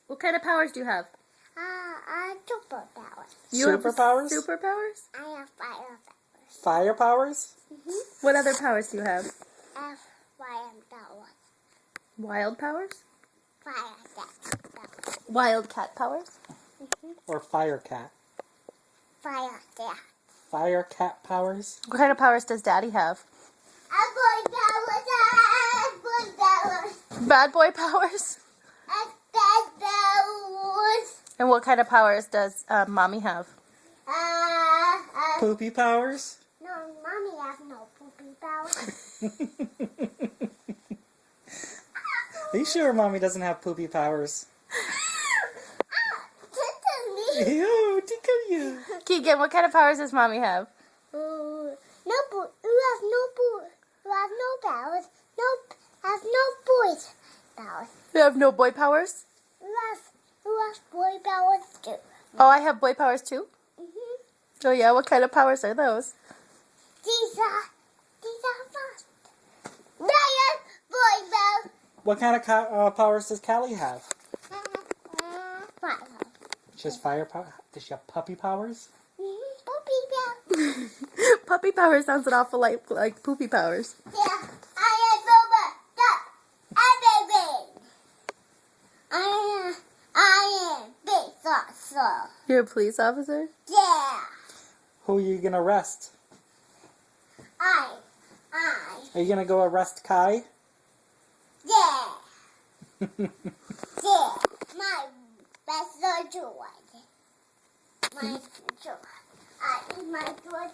What kind of powers do you have? Superpowers. You have Superpowers? Superpowers? I have fire powers. Fire powers? What other powers do you have? I have fire powers. Wild powers? Fire powers. Wildcat powers? Or fire cat? Fire powers. Fire cat powers? What kind of powers does Daddy have? Boy powers. Boy powers. Bad boy powers? Bad powers. And what kind of powers does Mommy have? Poopy powers? No, Mommy has no poopy powers. Are you sure Mommy doesn't have poopy powers? Tickle me. Ew, tickle you. Keegan, what kind of powers does Mommy have? No boo. You have no boo. You have no powers. No, have no boys powers. You have no boy powers? You have boy powers too. Oh, I have boy powers too? Mm-hmm. Oh yeah, what kind of powers are those? These are fast. Giant boy powers. What kind of powers does Callie have? Fire. She has fire power. Does she have puppy powers? Puppy powers. Puppy powers sounds an awful like poopy powers. Yeah, I am Boba. Stop. I'm baby. I am big saucer. You're a police officer? Yeah. Who are you gonna arrest? I. Are you gonna go arrest Kai? Yeah. Yeah. My best joy. My joy. My joy.